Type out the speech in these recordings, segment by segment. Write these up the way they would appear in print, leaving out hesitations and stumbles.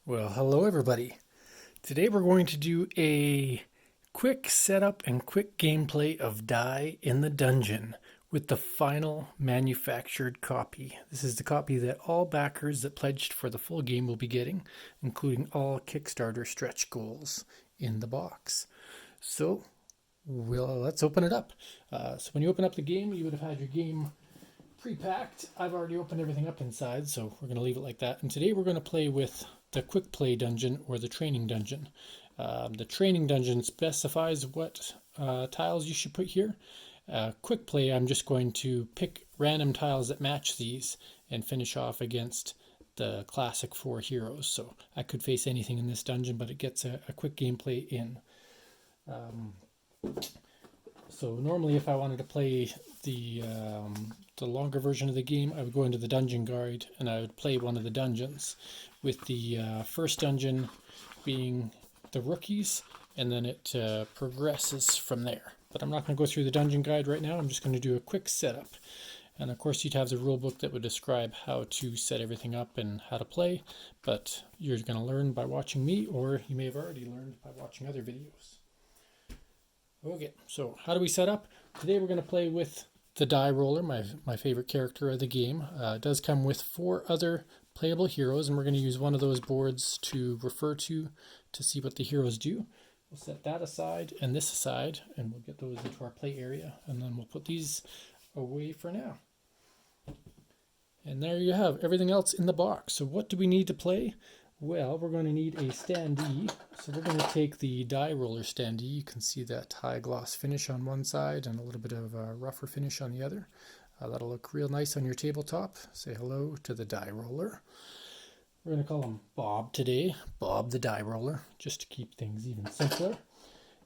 Well, hello everybody. Today we're going to do a quick setup and quick gameplay of Die in the Dungeon with the final manufactured copy. This is the copy that all backers that pledged for the full game will be getting, including all Kickstarter stretch goals in the box. So, let's open it up. So when you open up the game, you would have had your game pre-packed. I've already opened everything up inside, so we're going to leave it like that. And today we're going to play with the quick play dungeon or the training dungeon. The training dungeon specifies what tiles you should put here. Quick play, I'm just going to pick random tiles that match these and finish off against the classic 4 heroes. So I could face anything in this dungeon, but it gets a quick gameplay in. So normally if I wanted to play the longer version of the game, I would go into the dungeon guide and I would play one of the dungeons, with the first dungeon being the rookies, and then it progresses from there. But I'm not going to go through the dungeon guide right now. I'm just going to do a quick setup. And of course you'd have the rule book that would describe how to set everything up and how to play, but you're going to learn by watching me, or you may have already learned by watching other videos. Okay, so how do we set up? Today we're going to play with the die roller, my favorite character of the game. It does come with 4 other playable heroes, and we're going to use one of those boards to refer to see what the heroes do. We'll set that aside and this aside, and we'll get those into our play area, and then we'll put these away for now. And there you have everything else in the box. So what do we need to play? Well, we're going to need a standee. So we're going to take the die roller standee. You can see that high gloss finish on one side and a little bit of a rougher finish on the other. That'll look real nice on your tabletop. Say hello to the die roller. We're going to call him Bob today. Bob the die roller, just to keep things even simpler.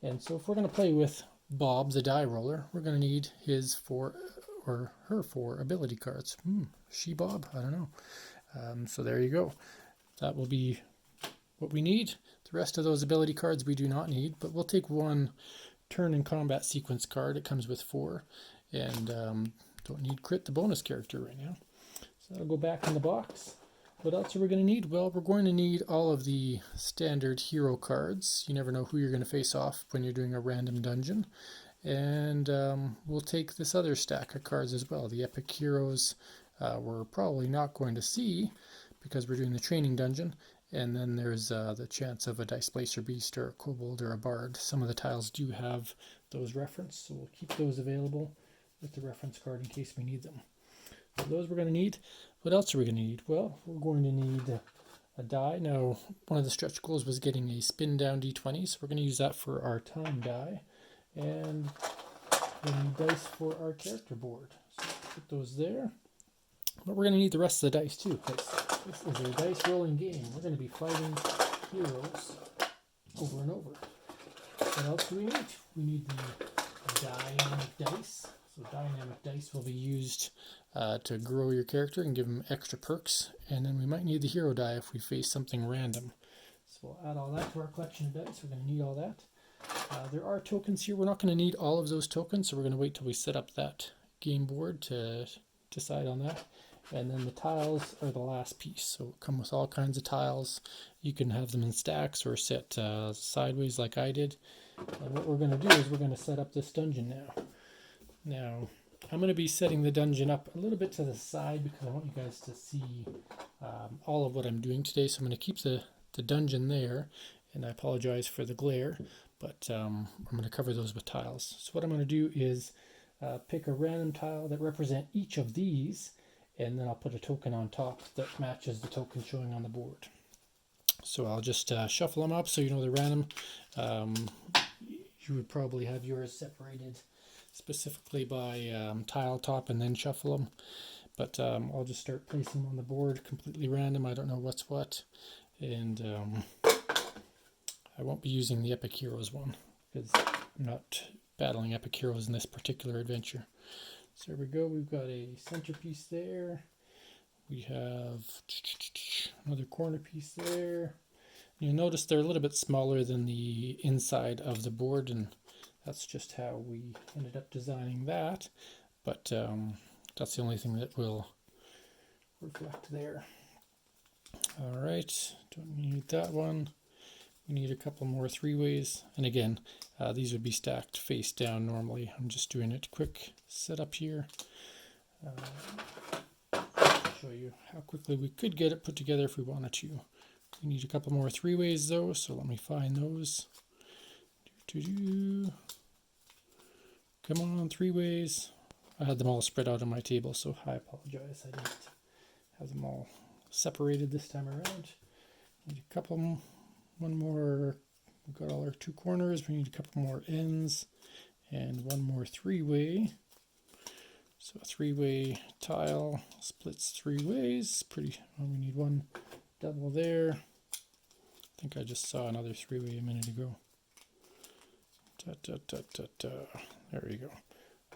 And so if we're going to play with Bob the die roller, we're going to need his 4 or her 4 ability cards. She Bob? I don't know. So there you go. That will be what we need. The rest of those ability cards we do not need, but we'll take 1 turn and combat sequence card. It comes with 4, and don't need crit the bonus character right now. So that'll go back in the box. What else are we going to need? Well, we're going to need all of the standard hero cards. You never know who you're going to face off when you're doing a random dungeon. And we'll take this other stack of cards as well. The epic heroes we're probably not going to see, because we're doing the training dungeon, and then there's the chance of a Dice Placer Beast or a Kobold or a Bard. Some of the tiles do have those referenced, so we'll keep those available with the reference card in case we need them. So those we're going to need. What else are we going to need? Well, we're going to need a die. Now, one of the stretch goals was getting a spin down d20, so we're going to use that for our time die. And we need dice for our character board. So put those there. But we're going to need the rest of the dice too, because this is a dice rolling game. We're going to be fighting heroes over and over. What else do we need? We need the dynamic dice. So dynamic dice will be used to grow your character and give them extra perks. And then we might need the hero die if we face something random. So we'll add all that to our collection of dice. We're going to need all that. There are tokens here. We're not going to need all of those tokens, so we're going to wait till we set up that game board to decide on that. And then the tiles are the last piece. So come with all kinds of tiles. You can have them in stacks or set sideways like I did. And what we're going to do is we're going to set up this dungeon now. Now, I'm going to be setting the dungeon up a little bit to the side because I want you guys to see all of what I'm doing today. So I'm going to keep the dungeon there, and I apologize for the glare, but I'm going to cover those with tiles. So what I'm going to do is pick a random tile that represent each of these, and then I'll put a token on top that matches the token showing on the board. So I'll just shuffle them up so you know they're random. You would probably have yours separated specifically by tile top and then shuffle them. But I'll just start placing them on the board completely random. I don't know what's what. And I won't be using the Epic Heroes one because I'm not battling Epic Heroes in this particular adventure. So there we go. We've got a centerpiece there. We have another corner piece there. You'll notice they're a little bit smaller than the inside of the board, and that's just how we ended up designing that. But that's the only thing that will reflect there. All right, don't need that one. We need a couple more 3-ways. And again, these would be stacked face down normally. I'm just doing it quick setup here. Show you how quickly we could get it put together if we wanted to. We need a couple more 3-ways though, so let me find those. Come on, 3-ways. I had them all spread out on my table, so I apologize. I didn't have them all separated this time around. Need a couple, one more. We've got all our 2 corners. We need a couple more ends and one more 3-way. So a 3-way tile splits 3 ways. Pretty. Well, we need one double there. I think I just saw another 3-way a minute ago. There we go.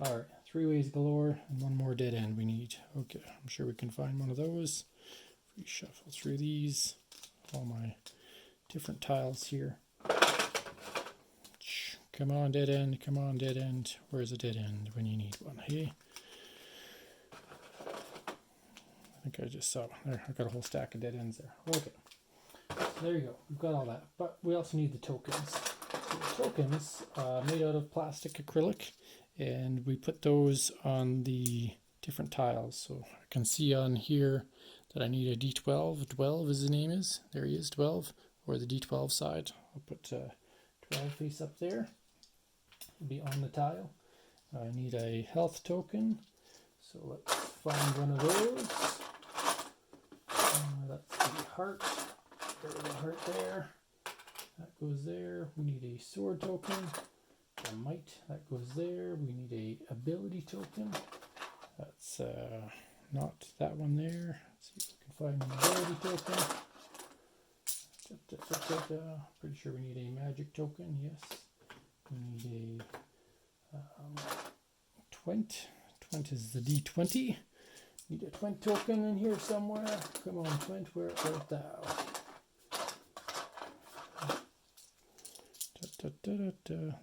All right, 3-ways galore, and one more dead end we need. Okay, I'm sure we can find one of those. If we shuffle through these, all my different tiles here. Come on, dead end. Come on, dead end. Where's a dead end when you need one? Hey. I think I just saw there. I've got a whole stack of dead ends there. Okay, so there you go. We've got all that, but we also need the tokens. So the tokens made out of plastic acrylic, and we put those on the different tiles. So I can see on here that I need a D12. 12 is the name is. There he is, 12, or the D12 side. I'll put 12 face up there. It'll be on the tile. I need a health token. So let's find one of those. That's the heart. There's a heart there. That goes there. We need a sword token. A might. That goes there. We need a ability token. That's not that one there. Let's see if we can find an ability token. Pretty sure we need a magic token. Yes. We need a twint. Twint is the D20. Need a twint token in here somewhere. Come on, twint, where art thou?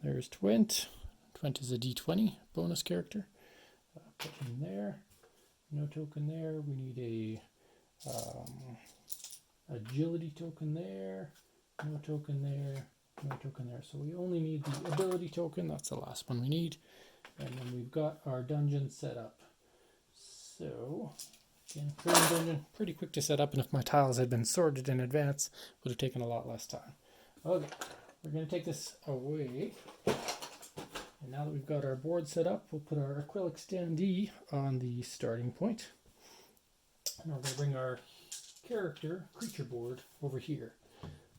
There's twint. Twint is a D20 bonus character. Put him there. No token there. We need a agility token there. No token there. No token there. So we only need the ability token. That's the last one we need. And then we've got our dungeon set up. So, again, creating dungeon, pretty quick to set up, and if my tiles had been sorted in advance, would have taken a lot less time. Okay, we're going to take this away. And now that we've got our board set up, we'll put our acrylic standee on the starting point. And we're going to bring our creature board over here.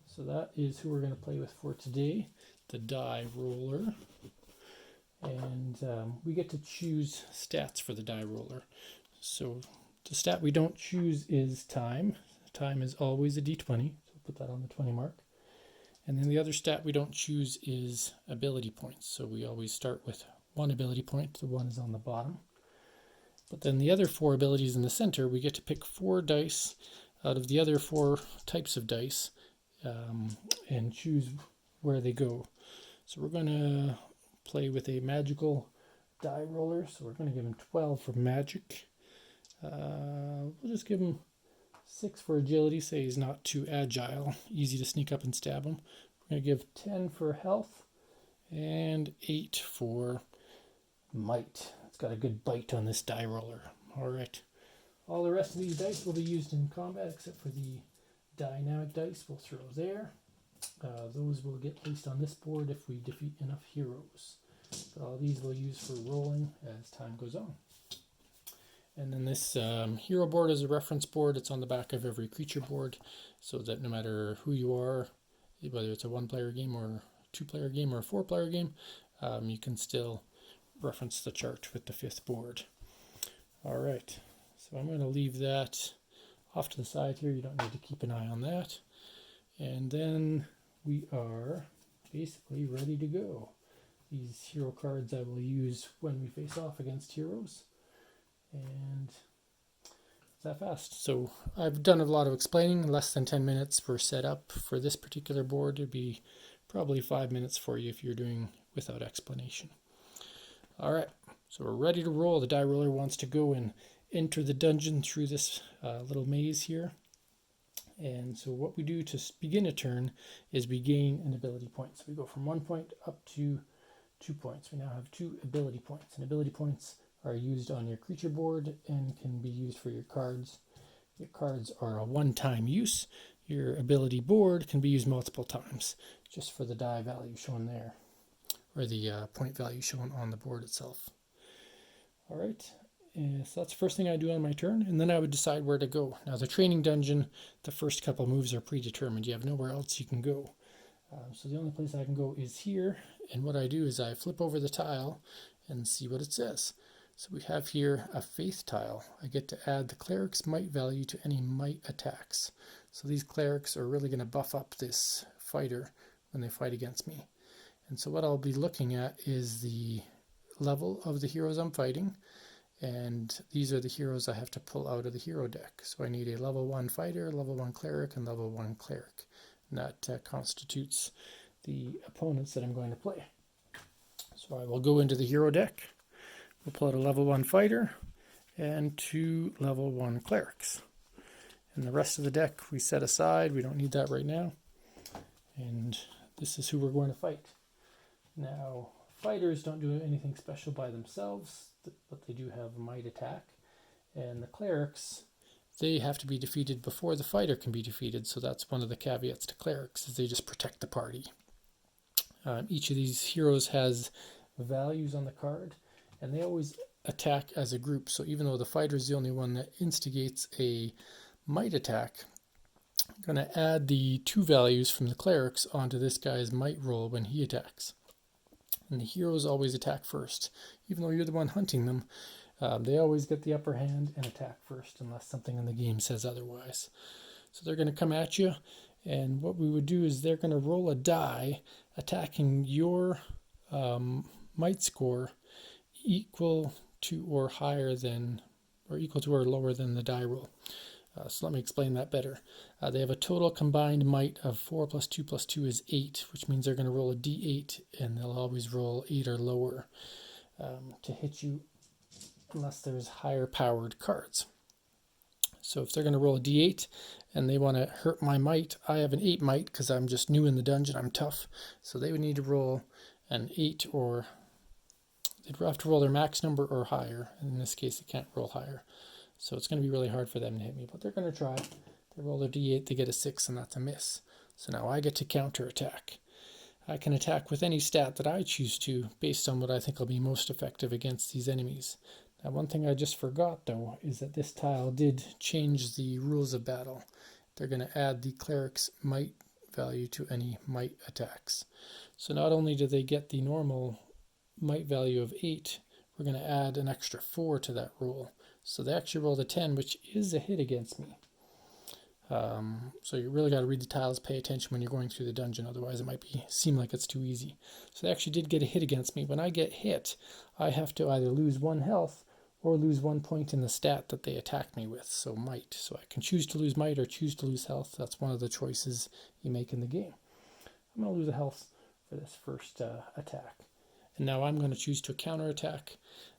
So that is who we're going to play with for today, the die roller. And we get to choose stats for the die roller. So the stat we don't choose is time. Time is always a D20, so we'll put that on the 20 mark. And then the other stat we don't choose is ability points. So we always start with 1 ability point. The 1 is on the bottom. But then the other 4 abilities in the center, we get to pick 4 dice out of the other 4 types of dice and choose where they go. So we're going to play with a magical die roller. So we're going to give him 12 for magic. We'll just give him 6 for agility. Say he's not too agile. Easy to sneak up and stab him. We're going to give 10 for health and 8 for might. It's got a good bite on this die roller. All right. All the rest of these dice will be used in combat except for the dynamic dice we'll throw there. Those will get placed on this board if we defeat enough heroes. But all these we'll use for rolling as time goes on. And then this hero board is a reference board. It's on the back of every creature board, so that no matter who you are, whether it's a 1-player game or a 2-player game or a 4-player game, you can still reference the chart with the 5th board. All right, so I'm going to leave that off to the side here. You don't need to keep an eye on that. And then we are basically ready to go. These hero cards I will use when we face off against heroes. And it's that fast. So I've done a lot of explaining, less than 10 minutes for setup for this particular board. It'd be probably 5 minutes for you if you're doing without explanation. All right, so we're ready to roll. The die roller wants to go and enter the dungeon through this little maze here. And so what we do to begin a turn is we gain an ability point. So we go from 1 point up to 2 points. We now have 2 ability points. And ability points are used on your creature board and can be used for your cards. Your cards are a one-time use. Your ability board can be used multiple times, just for the die value shown there, or the point value shown on the board itself. All right, so that's the first thing I do on my turn, and then I would decide where to go. Now the training dungeon, the first couple moves are predetermined. You have nowhere else you can go. So the only place I can go is here, and what I do is I flip over the tile and see what it says. So we have here a faith tile. I get to add the cleric's might value to any might attacks. So these clerics are really going to buff up this fighter when they fight against me. And so what I'll be looking at is the level of the heroes I'm fighting, and these are the heroes I have to pull out of the hero deck. So I need a level 1 fighter, level 1 cleric, and level 1 cleric. And that constitutes the opponents that I'm going to play. So I will go into the hero deck. We'll pull out a level 1 fighter and 2 level 1 clerics. And the rest of the deck we set aside. We don't need that right now. And this is who we're going to fight. Now, fighters don't do anything special by themselves, but they do have a might attack. And the clerics, they have to be defeated before the fighter can be defeated. So that's one of the caveats to clerics, is they just protect the party. Each of these heroes has values on the card, and they always attack as a group. So even though the fighter is the only one that instigates a might attack, I'm going to add the 2 values from the clerics onto this guy's might roll when he attacks. And the heroes always attack first. Even though you're the one hunting them, they always get the upper hand and attack first, unless something in the game says otherwise. So they're going to come at you, and what we would do is they're going to roll a die attacking your might score equal to or higher than, or equal to or lower than the die roll. So let me explain that better. They have a total combined might of 4 plus 2 plus 2 is 8, which means they're going to roll a d8, and they'll always roll 8 or lower to hit you, unless there's higher powered cards. So if they're going to roll a d8 and they want to hurt my might, I have an 8 might because I'm just new in the dungeon, I'm tough. So they would need to roll an 8, or they'd have to roll their max number or higher. In this case, they can't roll higher. So it's going to be really hard for them to hit me, but they're going to try. They roll their d8, they get a 6, and that's a miss. So now I get to counter attack. I can attack with any stat that I choose to, based on what I think will be most effective against these enemies. Now, one thing I just forgot, though, is that this tile did change the rules of battle. They're going to add the cleric's might value to any might attacks. So not only do they get the normal might value of 8, we're going to add an extra 4 to that roll. So they actually rolled a 10, which is a hit against me. So you really got to read the tiles, pay attention when you're going through the dungeon, otherwise it might seem like it's too easy. So they actually did get a hit against me. When I get hit, I have to either lose 1 health or lose 1 point in the stat that they attacked me with, so might. So I can choose to lose might or choose to lose health. That's one of the choices you make in the game. I'm going to lose a health for this first attack. And now I'm going to choose to counterattack.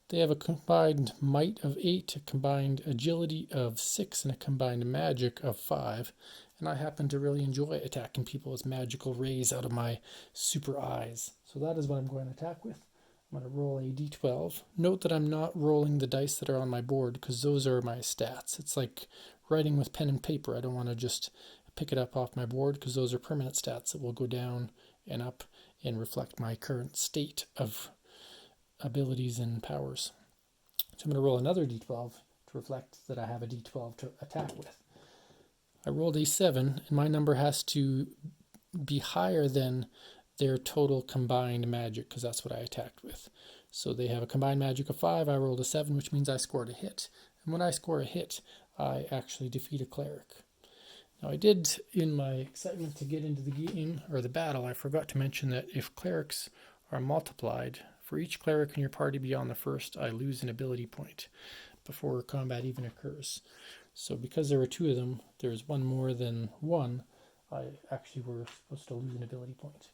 They have a combined might of 8, a combined agility of 6, and a combined magic of 5. And I happen to really enjoy attacking people with magical rays out of my super eyes. So that is what I'm going to attack with. I'm going to roll a d12. Note that I'm not rolling the dice that are on my board, because those are my stats. It's like writing with pen and paper. I don't want to just pick it up off my board, because those are permanent stats that will go down and up and reflect my current state of abilities and powers. So I'm going to roll another d12 to reflect that I have a d12 to attack with. I rolled a 7, and my number has to be higher than their total combined magic, because that's what I attacked with. So they have a combined magic of 5, I rolled a 7, which means I scored a hit. And when I score a hit, I actually defeat a cleric. Now I did, in my excitement to get into the game, or the battle, I forgot to mention that if clerics are multiplied, for each cleric in your party beyond the first, I lose an ability point before combat even occurs. So because there were 2 of them, there's one more than 1, I actually were supposed to lose an ability point.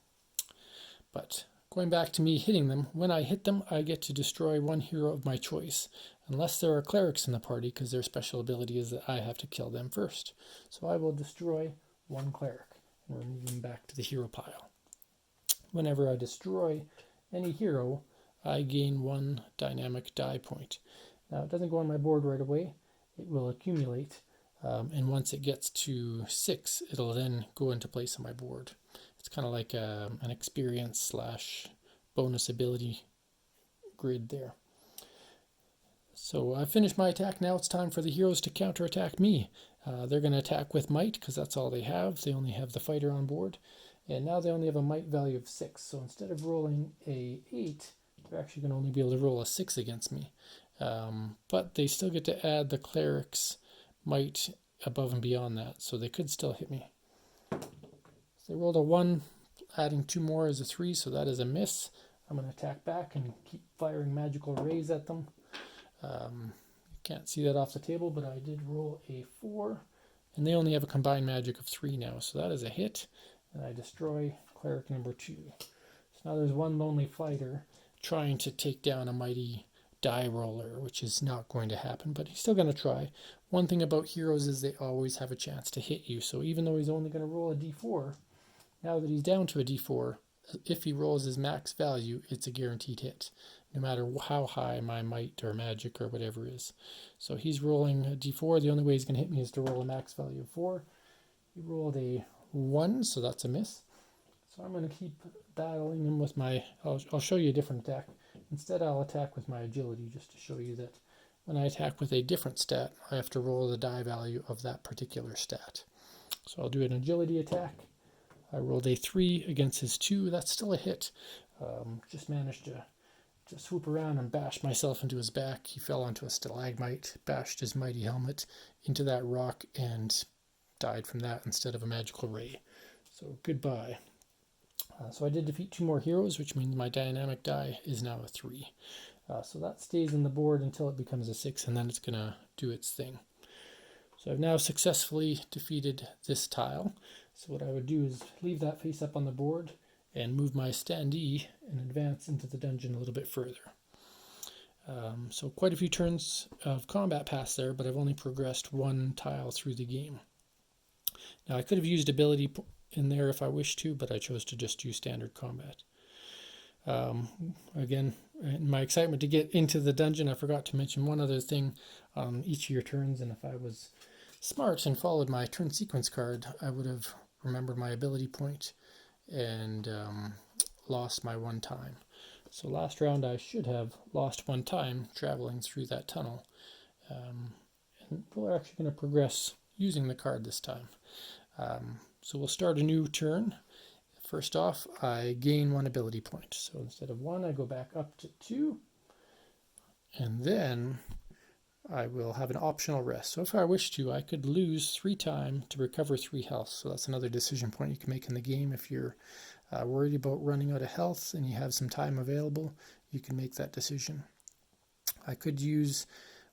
But going back to me hitting them, when I hit them, I get to destroy one hero of my choice, unless there are clerics in the party, because their special ability is that I have to kill them first. So I will destroy one cleric and remove them back to the hero pile. Whenever I destroy any hero, I gain one dynamic die point. Now, it doesn't go on my board right away. It will accumulate, and once it gets to 6, it'll then go into place on my board. It's kind of like an experience / bonus ability grid there. So I've finished my attack. Now it's time for the heroes to counterattack me. They're going to attack with might because that's all they have. They only have the fighter on board. And now they only have a might value of 6. So instead of rolling a 8, they're actually going to only be able to roll a 6 against me. But they still get to add the cleric's might above and beyond that. So they could still hit me. So they rolled a 1, adding 2 more is a 3, so that is a miss. I'm going to attack back and keep firing magical rays at them. You can't see that off the table, but I did roll a 4. And they only have a combined magic of 3 now, so that is a hit. And I destroy cleric number 2. So now there's one lonely fighter trying to take down a mighty die roller, which is not going to happen, but he's still going to try. One thing about heroes is they always have a chance to hit you. So even though he's only going to roll a d4, now that he's down to a d4, if he rolls his max value, it's a guaranteed hit, no matter how high my might or magic or whatever is. So he's rolling a d4. The only way he's going to hit me is to roll a max value of 4. He rolled a 1, so that's a miss. So I'm going to keep battling him with my... I'll show you a different attack. Instead, I'll attack with my agility, just to show you that when I attack with a different stat, I have to roll the die value of that particular stat. So I'll do an agility attack. I rolled a 3 against his 2. That's still a hit. Just managed to swoop around and bash myself into his back. He fell onto a stalagmite, bashed his mighty helmet into that rock, and died from that instead of a magical ray. So goodbye. So I did defeat 2 more heroes, which means my dynamic die is now a 3. So that stays in the board until it becomes a 6, and then it's going to do its thing. So I've now successfully defeated this tile. So what I would do is leave that face up on the board and move my standee and advance into the dungeon a little bit further. So quite a few turns of combat passed there, but I've only progressed 1 tile through the game. Now I could have used ability in there if I wished to, but I chose to just use standard combat. Again, in my excitement to get into the dungeon, I forgot to mention one other thing on each of your turns, and if I was smart and followed my turn sequence card, I would have remembered my ability point and lost my 1 time. So last round I should have lost 1 time traveling through that tunnel. And we're actually going to progress using the card this time. So we'll start a new turn. First off, I gain 1 ability point. So instead of 1, I go back up to 2. And then I will have an optional rest. So if I wish to, I could lose 3 time to recover 3 health. So that's another decision point you can make in the game. If you're worried about running out of health and you have some time available, you can make that decision. I could use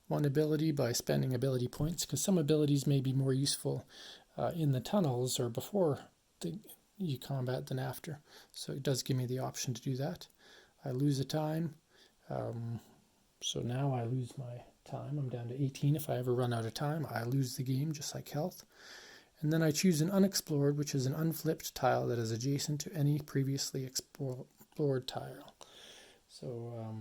1 ability by spending ability points, because some abilities may be more useful in the tunnels or before you combat than after. So it does give me the option to do that. I lose a time. So now I lose my time. I'm down to 18. If I ever run out of time, I lose the game, just like health. And then I choose an unexplored, which is an unflipped tile that is adjacent to any previously explored tile. So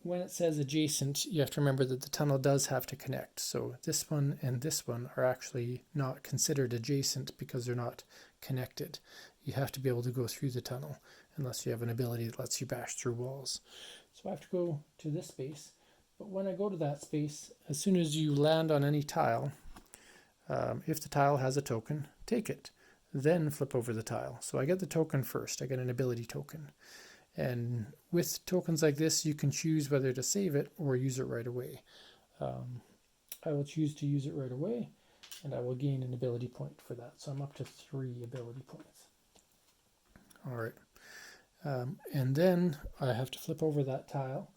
when it says adjacent, you have to remember that the tunnel does have to connect. So this one and this one are actually not considered adjacent because they're not connected. You have to be able to go through the tunnel unless you have an ability that lets you bash through walls. So I have to go to this space. But when I go to that space, as soon as you land on any tile, if the tile has a token, take it. Then flip over the tile. So I get the token first. I get an ability token. And with tokens like this, you can choose whether to save it or use it right away. I will choose to use it right away, and I will gain an ability point for that. So I'm up to 3 ability points. All right. And then I have to flip over that tile,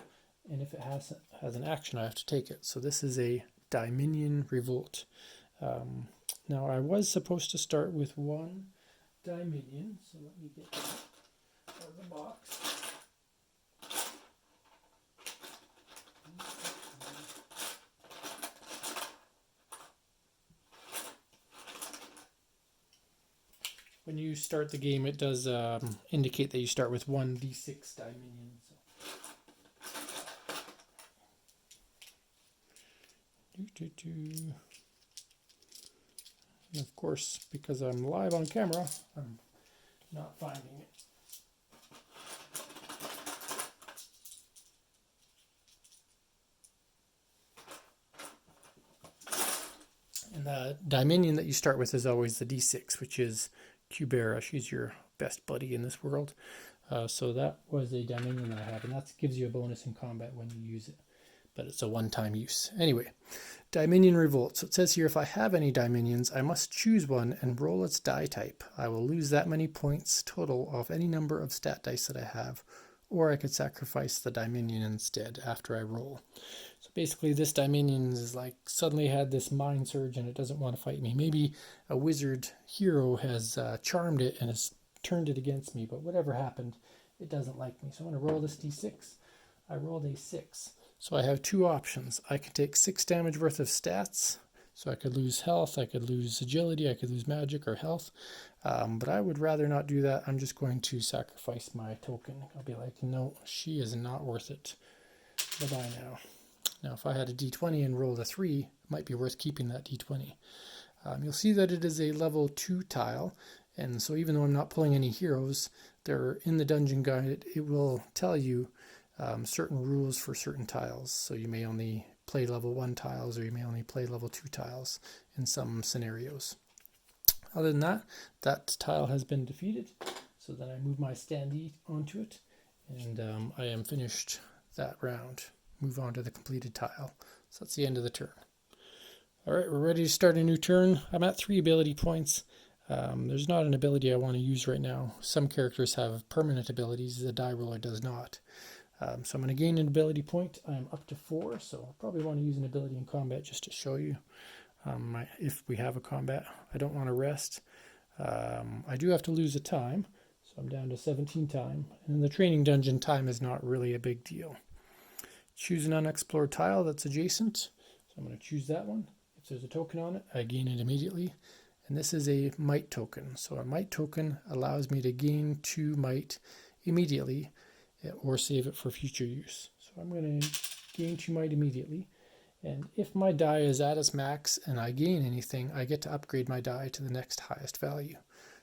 and if it has an action, I have to take it. So this is a Dominion Revolt. Now I was supposed to start with 1 Dominion, so let me get out of the box. when you start the game, it does indicate that you start with 1d6 Dominion. And of course, because I'm live on camera, I'm not finding it. And the Dominion that you start with is always the d6, which is Cubera. She's your best buddy in this world. So that was a Dominion that I have, and that gives you a bonus in combat when you use it. But it's a one-time use. Anyway, Dominion Revolt. So it says here, if I have any Dominions, I must choose one and roll its die type. I will lose that many points total of any number of stat dice that I have, or I could sacrifice the Dominion instead after I roll. So basically this Dominion is like suddenly had this mind surge and it doesn't want to fight me. Maybe a wizard hero has charmed it and has turned it against me, but whatever happened, it doesn't like me. So I'm going to roll this d6. I rolled a 6. So I have two options. I can take 6 damage worth of stats. So I could lose health, I could lose agility, I could lose magic or health. But I would rather not do that. I'm just going to sacrifice my token. I'll be like, no, she is not worth it. Bye-bye now. Now if I had a d20 and rolled a 3, it might be worth keeping that d20. You'll see that it is a level 2 tile. And so even though I'm not pulling any heroes, they're in the dungeon guide, it will tell you certain rules for certain tiles. So you may only play level 1 tiles, or you may only play level 2 tiles in some scenarios. Other than that, that tile has been defeated. So then I move my standee onto it, and I am finished that round. Move on to the completed tile. So that's the end of the turn. All right, we're ready to start a new turn. I'm at 3 ability points. There's not an ability I want to use right now. Some characters have permanent abilities, the die roller does not. So I'm going to gain an ability point. I'm up to 4, so I'll probably want to use an ability in combat just to show you if we have a combat. I don't want to rest. I do have to lose a time, so I'm down to 17 time. And in the training dungeon, time is not really a big deal. Choose an unexplored tile that's adjacent. So I'm going to choose that one. If there's a token on it, I gain it immediately. And this is a might token. So a might token allows me to gain 2 might immediately, or save it for future use. So I'm going to gain 2 might immediately. And if my die is at its max and I gain anything, I get to upgrade my die to the next highest value.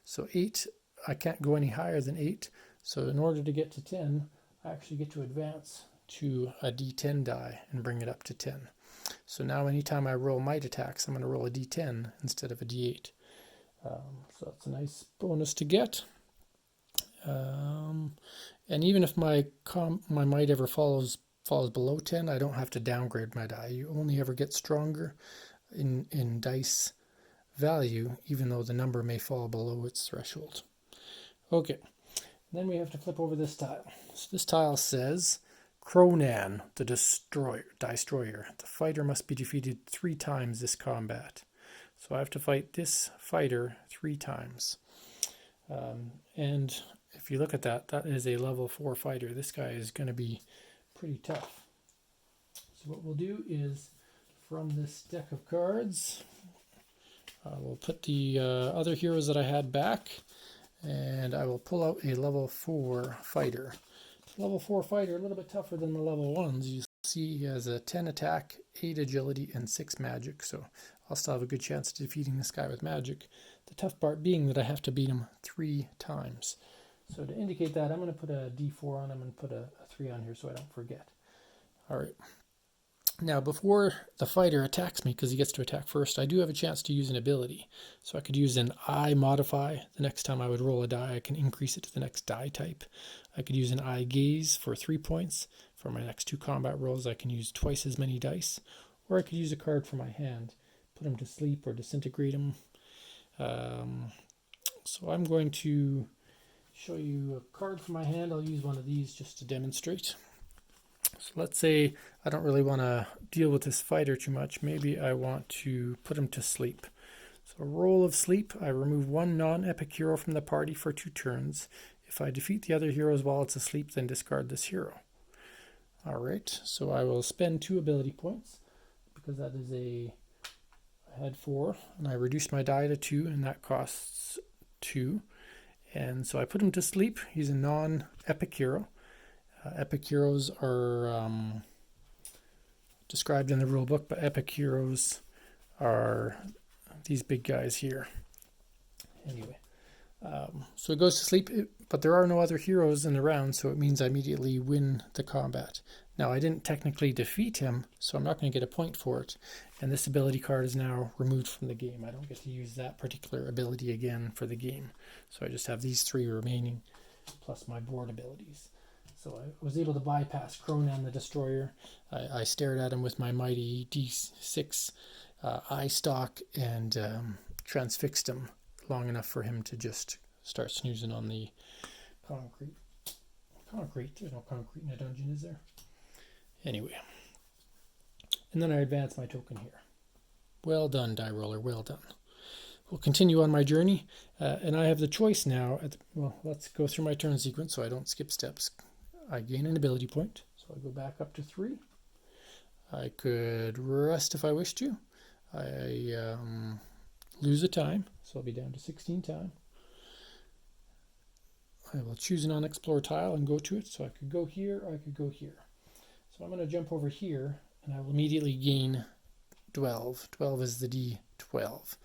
So 8, I can't go any higher than 8. So in order to get to 10, I actually get to advance to a d10 die and bring it up to 10. So now anytime I roll might attacks, I'm going to roll a d10 instead of a d8. So that's a nice bonus to get. And even if my might ever falls below 10, I don't have to downgrade my die. You only ever get stronger in dice value, even though the number may fall below its threshold. Okay, then we have to flip over this tile. So this tile says, Cronan, the Destroyer. The fighter must be defeated 3 times this combat. So I have to fight this fighter 3 times. And if you look at that, that is a level 4 fighter. This guy is going to be pretty tough. So what we'll do is, from this deck of cards, we'll put the other heroes that I had back, and I will pull out a level 4 fighter. Level 4 fighter, a little bit tougher than the level 1s. You see he has a 10 attack, 8 agility, and 6 magic. So I'll still have a good chance of defeating this guy with magic. The tough part being that I have to beat him 3 times. So to indicate that, I'm going to put a d4 on him and put a 3 on here so I don't forget. All right. Now, before the fighter attacks me, because he gets to attack first, I do have a chance to use an ability. So I could use an I modify. The next time I would roll a die, I can increase it to the next die type. I could use an I gaze for 3 points. For my next 2 combat rolls, I can use twice as many dice. Or I could use a card from my hand, put him to sleep or disintegrate him. So I'm going to show you a card from my hand. I'll use one of these just to demonstrate. So let's say I don't really want to deal with this fighter too much. Maybe I want to put him to sleep. So roll of sleep, I remove 1 non-epic hero from the party for 2 turns. If I defeat the other heroes while it's asleep, then discard this hero. Alright, so I will spend 2 ability points, because that is I had 4, and I reduced my die to 2, and that costs 2. And so I put him to sleep. He's a non-epic hero. Epic heroes are described in the rule book, but epic heroes are these big guys here. Anyway, so he goes to sleep, but there are no other heroes in the round, so it means I immediately win the combat. Now, I didn't technically defeat him, so I'm not going to get a point for it. And this ability card is now removed from the game. I don't get to use that particular ability again for the game. So I just have these 3 remaining, plus my board abilities. So I was able to bypass Cronan the Destroyer. I stared at him with my mighty D6 eye stalk and transfixed him long enough for him to just start snoozing on the concrete. There's no concrete in a dungeon, is there? Anyway. And then I advance my token here. Well done, die roller, well done. We'll continue on my journey, and I have the choice now. Well, let's go through my turn sequence so I don't skip steps. I gain an ability point, so I go back up to 3. I could rest if I wish to. I lose a time, so I'll be down to 16 time. I will choose an unexplored tile and go to it, so I could go here, or I could go here. So I'm going to jump over here, and I will immediately gain 12. 12 is the D12.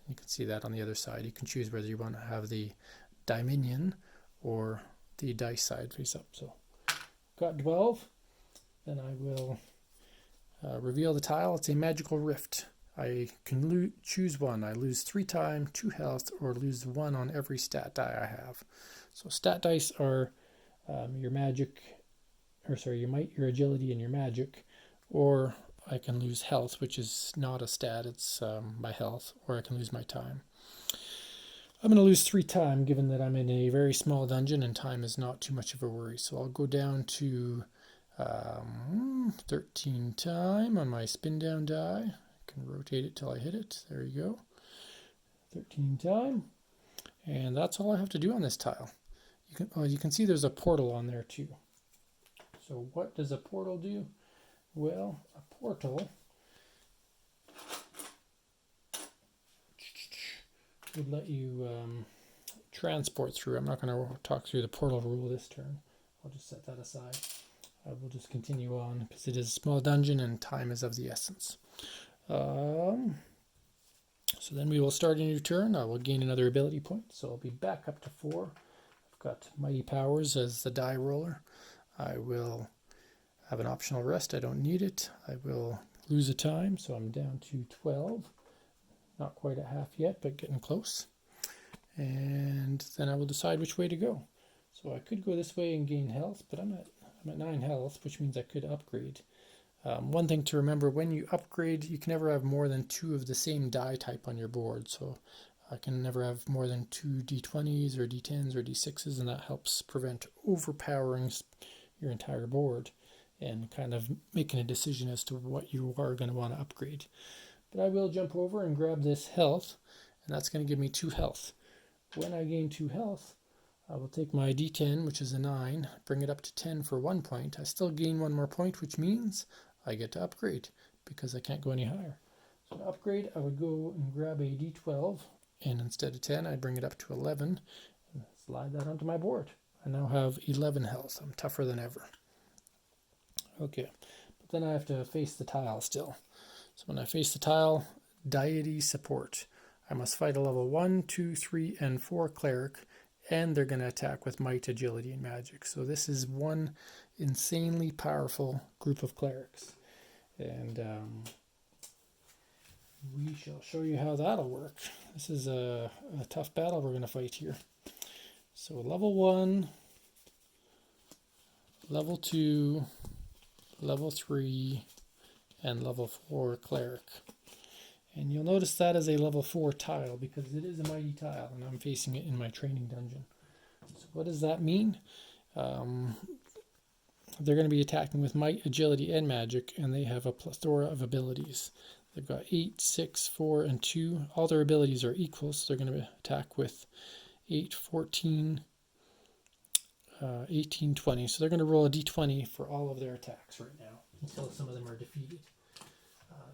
You can see that on the other side. You can choose whether you want to have the Dominion or the dice side face up. So got 12. Then I will reveal the tile. It's a magical rift. I can choose one. I lose 3 time, 2 health, or lose 1 on every stat die I have. So stat dice are your magic, your might, your agility, and your magic. Or I can lose health, which is not a stat, it's my health, or I can lose my time. I'm going to lose 3 time, given that I'm in a very small dungeon and time is not too much of a worry. So I'll go down to 13 time on my spin down die. I can rotate it till I hit it. There you go. 13 time. And that's all I have to do on this tile. You can see there's a portal on there too. So what does a portal do? Well, a portal would let you transport through. I'm not going to talk through the portal rule this turn. I'll just set that aside. I will just continue on because it is a small dungeon and time is of the essence. So then we will start a new turn. I will gain another ability point. So I'll be back up to 4. I've got Mighty Powers as the die roller. I will have an optional rest. I don't need it. I will lose a time, so I'm down to 12. Not quite at half yet, but getting close. And then I will decide which way to go. So I could go this way and gain health, but I'm at 9 health, which means I could upgrade. One thing to remember, when you upgrade, you can never have more than 2 of the same die type on your board. So I can never have more than 2 D20s or D10s or D6s, and that helps prevent overpowering your entire board and kind of making a decision as to what you are going to want to upgrade. But I will jump over and grab this health, and that's going to give me 2 health. When I gain 2 health, I will take my D10, which is a 9, bring it up to 10 for 1 point. I still gain 1 more point, which means I get to upgrade because I can't go any higher. So to upgrade, I would go and grab a D12, and instead of 10, I'd bring it up to 11 and slide that onto my board. I now have 11 health. I'm tougher than ever. Okay, but then I have to face the tile still. So when I face the tile, deity support. I must fight a level 1, 2, 3, and 4 cleric, and they're going to attack with might, agility, and magic. So this is one insanely powerful group of clerics. And we shall show you how that'll work. This is a tough battle we're going to fight here. So level 1, level 2, level 3, and level 4 cleric. And you'll notice that is a level 4 tile because it is a mighty tile and I'm facing it in my training dungeon. So what does that mean? They're going to be attacking with might, agility, and magic, and they have a plethora of abilities. They've got 8, 6, 4, and 2. All their abilities are equal, so they're going to attack with 8, 14, 18, 20. So they're going to roll a d20 for all of their attacks right now until some of them are defeated.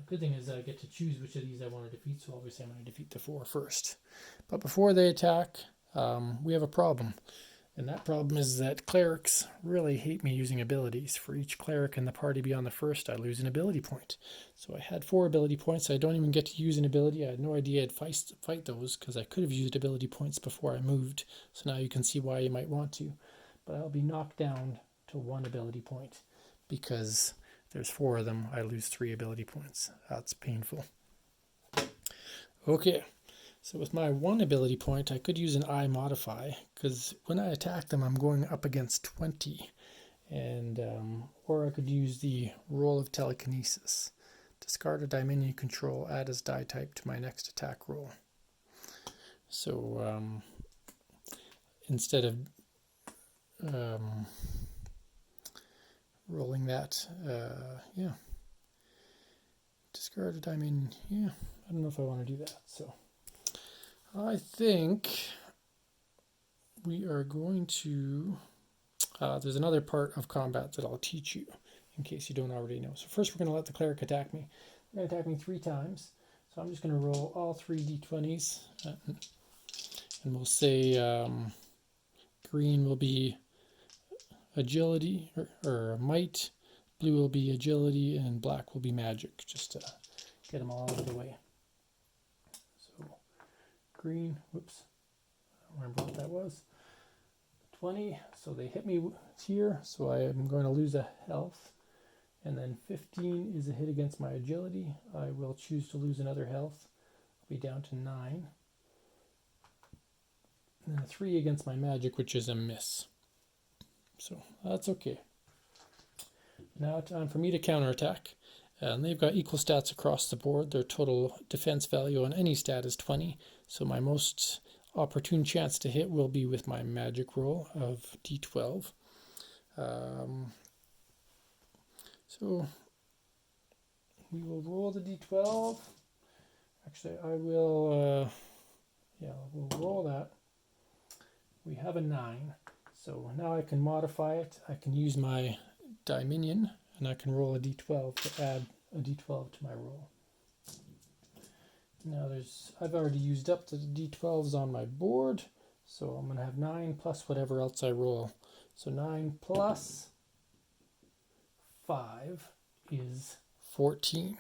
Good thing is I get to choose which of these I want to defeat, so obviously I'm going to defeat the 4 first. But before they attack, we have a problem. And that problem is that clerics really hate me using abilities. For each cleric in the party beyond the first, I lose an ability point. So I had 4 ability points. I don't even get to use an ability. I had no idea I'd fight those because I could have used ability points before I moved. So now you can see why you might want to. But I'll be knocked down to 1 ability point because there's 4 of them. I lose 3 ability points. That's painful. Okay. So with my 1 ability point, I could use an I modify, because when I attack them, I'm going up against 20. And or I could use the roll of telekinesis. Discard a Dominion you control, add as die type to my next attack roll. So instead of rolling that, yeah. Discard a Dominion, yeah. I don't know if I want to do that, so. I think we are going to, there's another part of combat that I'll teach you in case you don't already know. So first we're going to let the cleric attack me. They're going to attack me 3 times. So I'm just going to roll all 3 d20s. And we'll say green will be agility or might, blue will be agility, and black will be magic, just to get them all out of the way. Green, whoops, I don't remember what that was. 20, so they hit me here, so I am going to lose a health. And then 15 is a hit against my agility. I will choose to lose another health. I'll be down to 9. And then a 3 against my magic, which is a miss. So that's okay. Now time for me to counterattack. And they've got equal stats across the board. Their total defense value on any stat is 20. So my most opportune chance to hit will be with my magic roll of d12. So we will roll the d12. Actually, I will, we'll roll that. We have a 9. So now I can modify it. I can use my Dominion, and I can roll a d12 to add a d12 to my roll. Now I've already used up the d12s on my board, so I'm going to have 9 plus whatever else I roll. So 9 plus 5 is 14.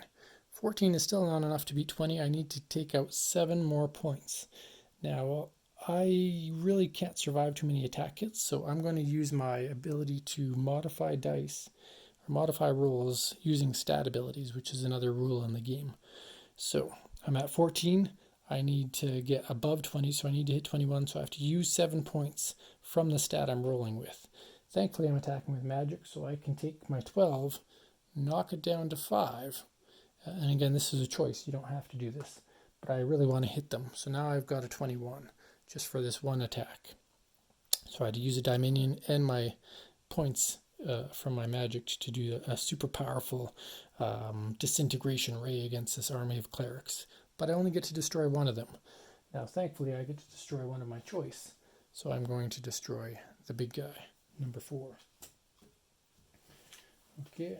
14 is still not enough to beat 20. I need to take out 7 more points. Now, I really can't survive too many attack hits, so I'm going to use my ability to modify dice or modify rolls using stat abilities, which is another rule in the game. So I'm at 14. I need to get above 20, so I need to hit 21, so I have to use 7 points from the stat I'm rolling with. Thankfully, I'm attacking with magic, so I can take my 12, knock it down to 5. And again, this is a choice. You don't have to do this, but I really want to hit them. So now I've got a 21 just for this one attack. So I had to use a Dominion and my points from my magic to do a super powerful disintegration ray against this army of clerics. But I only get to destroy one of them. Now, thankfully, I get to destroy one of my choice. So I'm going to destroy the big guy, number 4. Okay.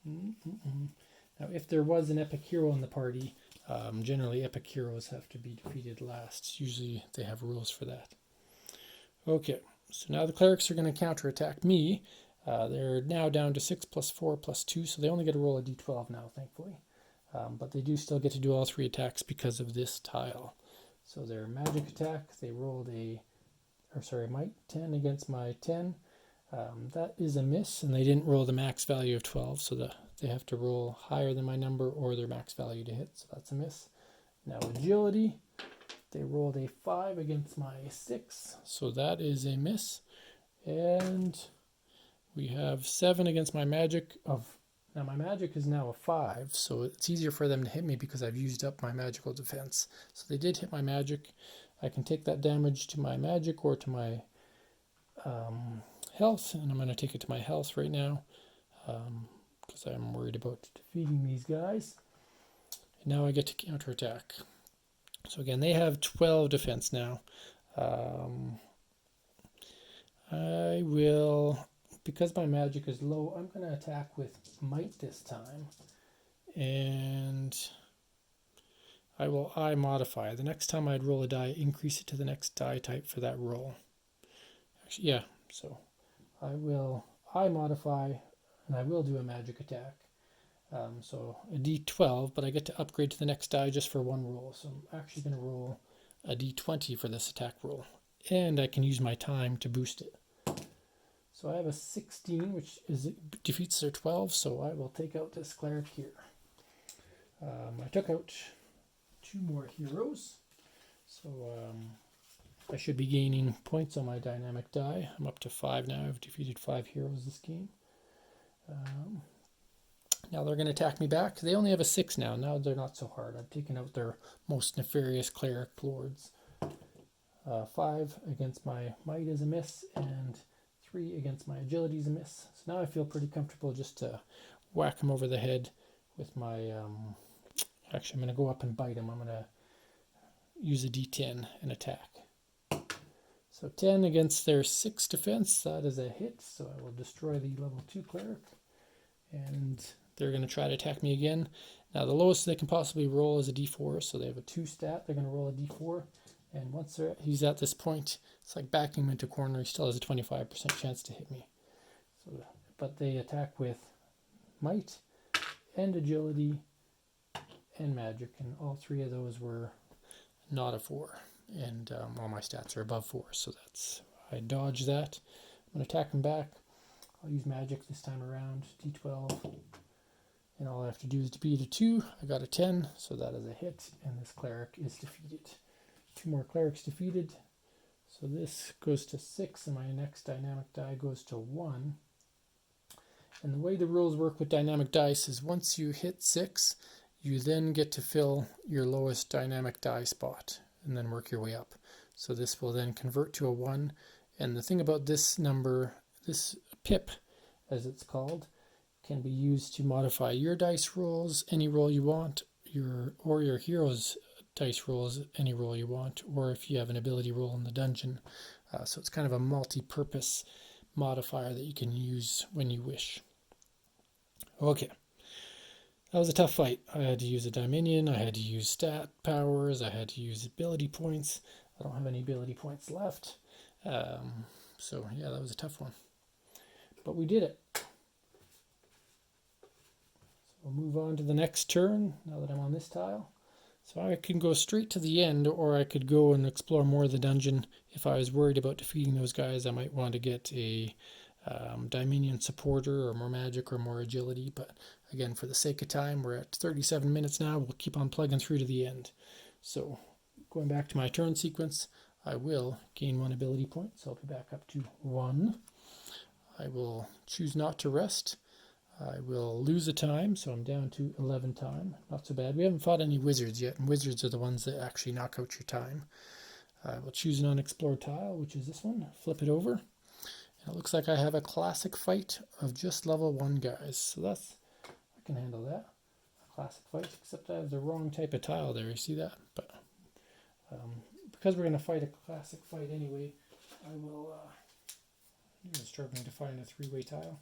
Now, if there was an epic hero in the party, generally epic heroes have to be defeated last. Usually they have rules for that. Okay, so now the clerics are going to counterattack me. They're now down to 6 plus 4 plus 2, so they only get to roll a d12 now, thankfully. But they do still get to do all 3 attacks because of this tile. So their magic attack, they rolled might 10 against my 10. That is a miss, and they didn't roll the max value of 12, so they have to roll higher than my number or their max value to hit, so that's a miss. Now agility, they rolled a 5 against my 6, so that is a miss. And we have 7 against my magic now my magic is now a 5, so it's easier for them to hit me because I've used up my magical defense. So they did hit my magic. I can take that damage to my magic or to my health, and I'm going to take it to my health right now because I'm worried about defeating these guys. And now I get to counterattack. So again, they have 12 defense now. I will, because my magic is low, I'm going to attack with might this time. And I will I modify. The next time I'd roll a die, increase it to the next die type for that roll. Actually, yeah, so I will I modify, and I will do a magic attack. So a d12, but I get to upgrade to the next die just for one roll. So I'm actually going to roll a d20 for this attack roll. And I can use my time to boost it. So I have a 16, which defeats their 12, so I will take out this cleric here. I took out 2 more heroes. So I should be gaining points on my dynamic die. I'm up to 5 now. I've defeated 5 heroes this game. Now they're going to attack me back. They only have a 6 now. Now they're not so hard. I've taken out their most nefarious cleric lords. 5 against my might is a miss, and 3 against my agility is a miss. So now I feel pretty comfortable just to whack him over the head with my... Actually, I'm going to go up and bite him. I'm going to use a d10 and attack. So 10 against their 6 defense. That is a hit, so I will destroy the level 2 cleric. And they're going to try to attack me again. Now the lowest they can possibly roll is a d4, so they have a 2 stat. They're going to roll a d4, and once he's at this point, it's like backing him into a corner. He still has a 25% chance to hit me. So, but they attack with might and agility and magic, and all 3 of those were not a 4, and all my stats are above 4, so I dodge that. I'm going to attack him back. I'll use magic this time around, d12, and all I have to do is beat a 2. I got a 10, so that is a hit, and this cleric is defeated. 2 more clerics defeated, so this goes to 6, and my next dynamic die goes to 1. And the way the rules work with dynamic dice is once you hit 6, you then get to fill your lowest dynamic die spot, and then work your way up. So this will then convert to a 1, and the thing about this number, this pip, as it's called, can be used to modify your dice rolls, any roll you want, your hero's dice rolls, any roll you want, or if you have an ability roll in the dungeon. So it's kind of a multi-purpose modifier that you can use when you wish. Okay, that was a tough fight. I had to use a Dominion, I had to use stat powers, I had to use ability points. I don't have any ability points left. So yeah, that was a tough one. But we did it. So we'll move on to the next turn now that I'm on this tile. So I can go straight to the end, or I could go and explore more of the dungeon. If I was worried about defeating those guys, I might want to get a Dominion supporter, or more magic, or more agility. But again, for the sake of time, we're at 37 minutes now. We'll keep on plugging through to the end. So going back to my turn sequence, I will gain 1 ability point, so I'll be back up to 1. I will choose not to rest. I will lose a time, so I'm down to 11 time. Not so bad. We haven't fought any wizards yet, and wizards are the ones that actually knock out your time. I will choose an unexplored tile, which is this one. Flip it over. And it looks like I have a classic fight of just level 1 guys. So I can handle that. A classic fight, except I have the wrong type of tile there. You see that? But because we're going to fight a classic fight anyway, I will... I'm struggling to find a 3-way tile.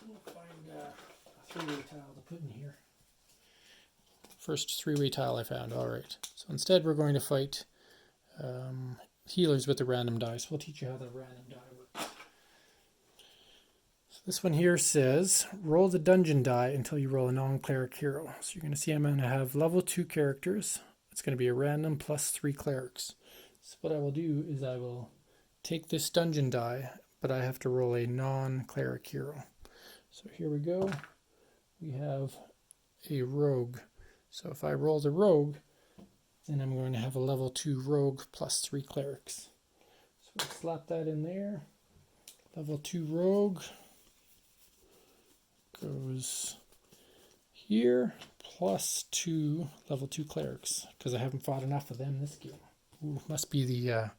We'll find a 3-way tile to put in here. First 3-way tile I found. Alright. So instead we're going to fight healers with the random dice. We'll teach you how the random die works. So this one here says, roll the dungeon die until you roll a non-cleric hero. So you're going to see I'm going to have level 2 characters. It's going to be a random plus 3 clerics. So what I will do is I will take this dungeon die, but I have to roll a non-cleric hero. So here we go. We have a rogue. So if I roll the rogue, then I'm going to have a level 2 rogue plus 3 clerics. So we'll slap that in there. Level 2 rogue goes here, plus 2 level 2 clerics, because I haven't fought enough of them this game. Ooh, must be the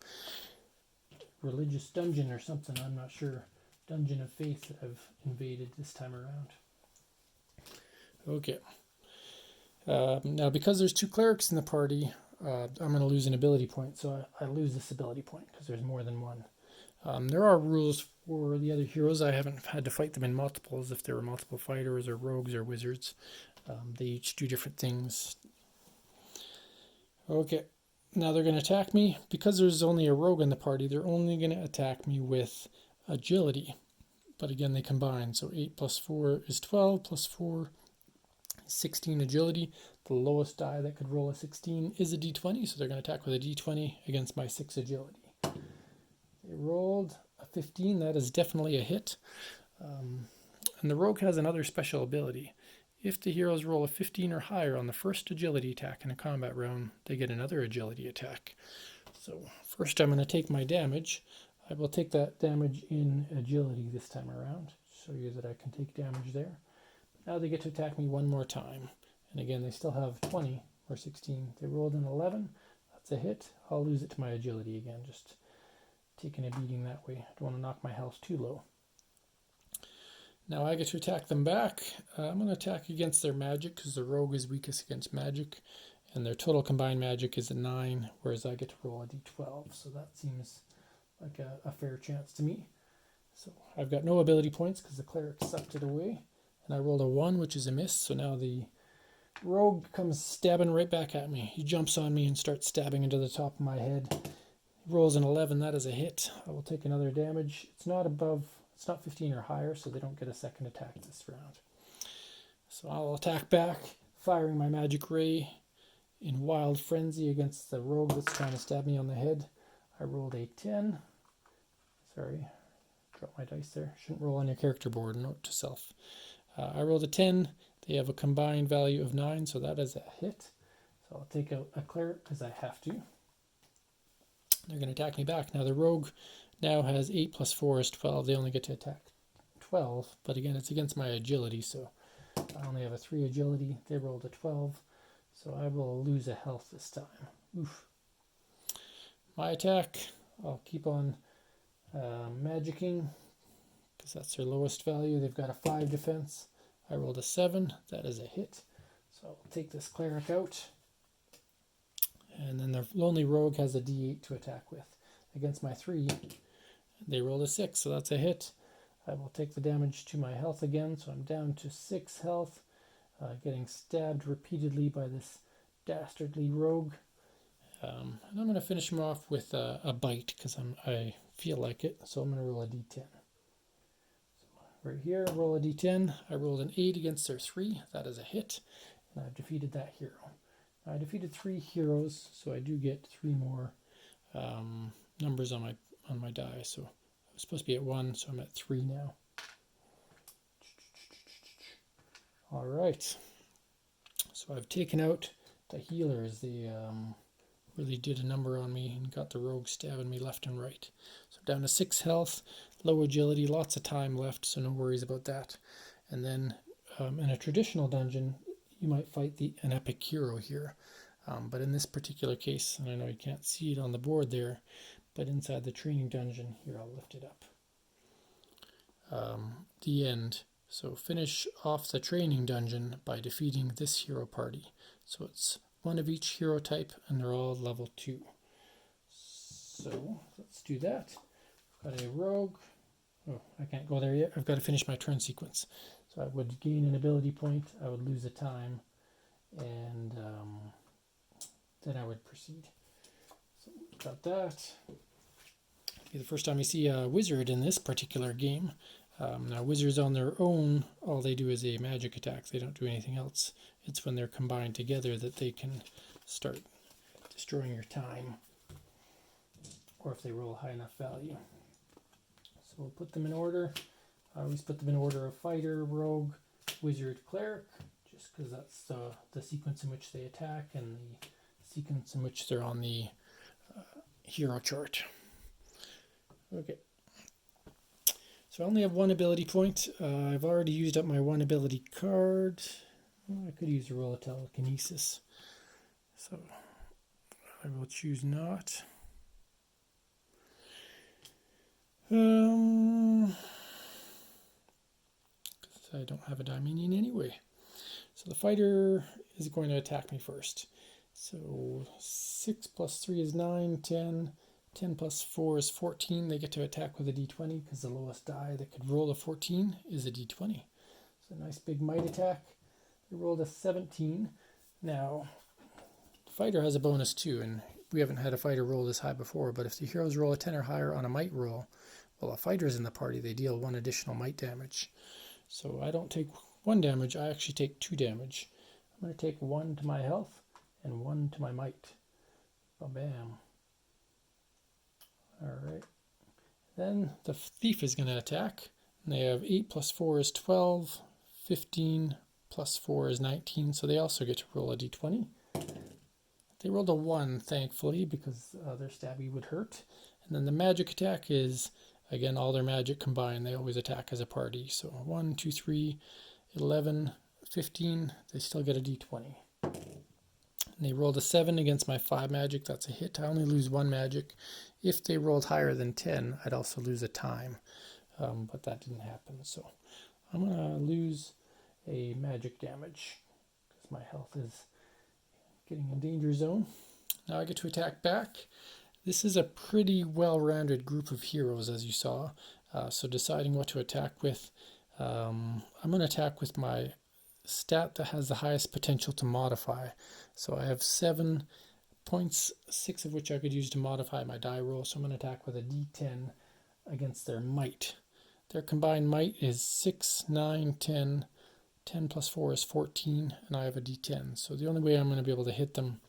religious dungeon or something, I'm not sure. Dungeon of Faith that I've invaded this time around. Okay. Now, because there's 2 clerics in the party, I'm going to lose an ability point, so I lose this ability point because there's more than one. There are rules for the other heroes. I haven't had to fight them in multiples if there were multiple fighters or rogues or wizards. They each do different things. Okay, now they're going to attack me. Because there's only a rogue in the party, they're only going to attack me with agility. But again, they combine. So 8 plus 4 is 12, plus 4 is 16 agility. The lowest die that could roll a 16 is a d20, so they're going to attack with a d20 against my 6 agility. They rolled a 15. That is definitely a hit. And the rogue has another special ability. If the heroes roll a 15 or higher on the first agility attack in a combat round, they get another agility attack. So first I'm going to take my damage. I will take that damage in agility this time around. Show you that I can take damage there. Now they get to attack me one more time. And again, they still have 20 or 16. They rolled an 11. That's a hit. I'll lose it to my agility again, just taking a beating that way. I don't want to knock my health too low. Now I get to attack them back. I'm going to attack against their magic because the rogue is weakest against magic. And their total combined magic is a 9, whereas I get to roll a d12. So that seems like a fair chance to me. So I've got no ability points because the cleric sucked it away. And I rolled a 1, which is a miss. So now the rogue comes stabbing right back at me. He jumps on me and starts stabbing into the top of my head. He rolls an 11. That is a hit. I will take another damage. It's not 15 or higher, so they don't get a second attack this round. So I'll attack back, firing my magic ray in wild frenzy against the rogue that's trying to stab me on the head. I rolled a 10. Sorry, dropped my dice there. Shouldn't roll on your character board. Note to self. I rolled a 10. They have a combined value of 9, so that is a hit. So I'll take out a cleric because I have to. They're going to attack me back. Now the rogue now has 8 plus 4 is 12. They only get to attack 12, but again, it's against my agility, so I only have a 3 agility. They rolled a 12, so I will lose a health this time. Oof. My attack, I'll keep on magicking, because that's their lowest value. They've got a 5 defense. I rolled a 7. That is a hit. So I'll take this cleric out. And then the lonely rogue has a d8 to attack with. Against my 3, they rolled a 6, so that's a hit. I will take the damage to my health again, so I'm down to 6 health. Getting stabbed repeatedly by this dastardly rogue. And I'm going to finish him off with a bite, because I feel like it. So I'm going to roll a d10. Right here, roll a d10. I rolled an 8 against their 3. That is a hit. And I've defeated that hero. I defeated 3 heroes, so I do get 3 more numbers on my die. So I was supposed to be at 1, so I'm at 3 now. All right. So I've taken out the healers. They really did a number on me and got the rogue stabbing me left and right. So I'm down to 6 health, low agility, lots of time left, so no worries about that. And then in a traditional dungeon, you might fight an epic hero here. But in this particular case, and I know you can't see it on the board there, but inside the training dungeon, here I'll lift it up. The end. So finish off the training dungeon by defeating this hero party. So it's one of each hero type, and they're all level 2. So let's do that. I've got a rogue. Oh, I can't go there yet. I've got to finish my turn sequence. So I would gain an ability point, I would lose a time, and then I would proceed. So got that. It'll be the first time you see a wizard in this particular game. Now wizards on their own, all they do is a magic attack. They don't do anything else. It's when they're combined together that they can start destroying your time, or if they roll a high enough value. So we'll put them in order. I always put them in order of fighter, rogue, wizard, cleric, just because that's the sequence in which they attack and the sequence in which they're on the hero chart. Okay. So I only have 1 ability point. I've already used up my 1 ability card. Well, I could use a roll of telekinesis. So I will choose not. I don't have a Dominion anyway. So the fighter is going to attack me first. So 6 plus 3 is 9, 10, 10 plus 4 is 14. They get to attack with a d20 because the lowest die that could roll a 14 is a d20. So a nice big might attack. They rolled a 17. Now, the fighter has a bonus too, and we haven't had a fighter roll this high before, but if the heroes roll a 10 or higher on a might roll, well, a fighter's in the party, they deal 1 additional might damage. So I don't take 1 damage, I actually take 2 damage. I'm going to take 1 to my health and 1 to my might. Bam. Alright. Then the thief is going to attack. And they have 8 plus 4 is 12, 15 plus 4 is 19, so they also get to roll a d20. They rolled a 1, thankfully, because their stabby would hurt. And then the magic attack is, again, all their magic combined. They always attack as a party. So 1, 2, 3, 11, 15, they still get a d20. And they rolled a 7 against my 5 magic. That's a hit. I only lose 1 magic. If they rolled higher than 10, I'd also lose a time. But that didn't happen. So I'm going to lose a magic damage because my health is getting in danger zone. Now I get to attack back. This is a pretty well-rounded group of heroes, as you saw. So deciding what to attack with, I'm going to attack with my stat that has the highest potential to modify. So I have 7 points, 6 of which I could use to modify my die roll. So I'm going to attack with a d10 against their might. Their combined might is 6, 9, 10. 10 plus 4 is 14, and I have a d10. So the only way I'm going to be able to hit them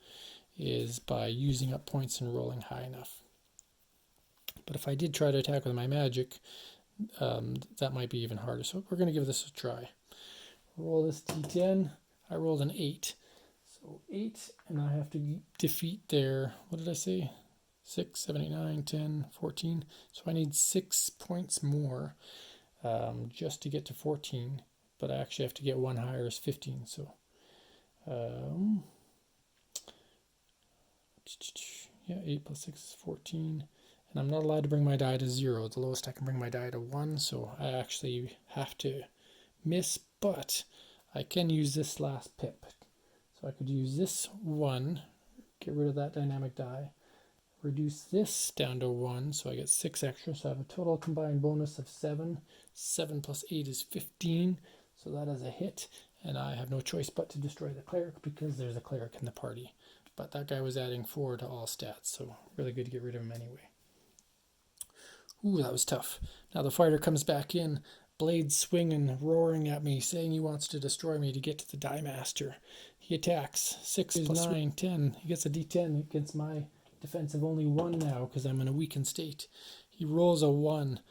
is by using up points and rolling high enough. But if I did try to attack with my magic, that might be even harder. So we're going to give this a try. Roll this d10. I rolled an 8. So 8, and I have to defeat their, what did I say? 6, 7, 8, 9, 10, 14. So I need 6 points more just to get to 14. But I actually have to get 1 higher as 15. So, yeah, 8 plus 6 is 14. And I'm not allowed to bring my die to 0. The lowest I can bring my die to 1. So I actually have to miss, but I can use this last pip. So I could use this 1, get rid of that dynamic die, reduce this down to 1, so I get 6 extra. So I have a total combined bonus of 7. 7 plus 8 is 15. So that is a hit, and I have no choice but to destroy the cleric because there's a cleric in the party. But that guy was adding 4 to all stats, so really good to get rid of him anyway. Ooh, that was tough. Now the fighter comes back in, blades swinging, roaring at me, saying he wants to destroy me to get to the die master. He attacks. 6 plus 9, 10. He gets a d10 against my defense of only 1 now because I'm in a weakened state. He rolls a 1,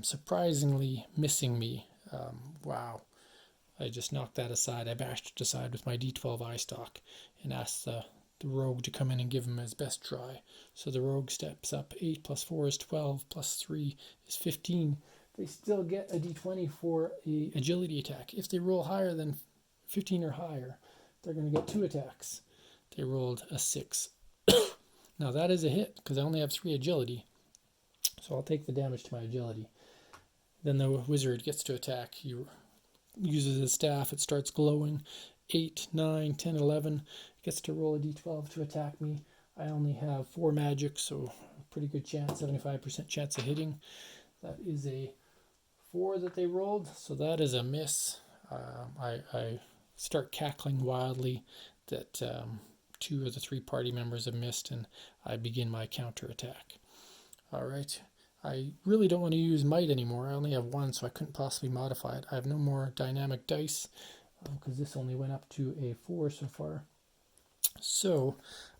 surprisingly missing me. Wow. I just knocked that aside. I bashed it aside with my d12 eye stock and asked the rogue to come in and give him his best try. So the rogue steps up. 8 plus 4 is 12, plus 3 is 15. They still get a d20 for a agility attack. If they roll higher than 15 or higher, they're going to get 2 attacks. They rolled a 6. Now that is a hit because I only have 3 agility. So I'll take the damage to my agility. Then the wizard gets to attack. He uses his staff. It starts glowing. 8, 9, 10, 11. Gets to roll a d12 to attack me. I only have 4 magic, so a pretty good chance, 75% chance of hitting. That is a 4 that they rolled, so that is a miss. I start cackling wildly that 2 of the 3 party members have missed, and I begin my counterattack. All right. I really don't want to use might anymore. I only have 1, so I couldn't possibly modify it. I have no more dynamic dice because this only went up to a 4 so far. So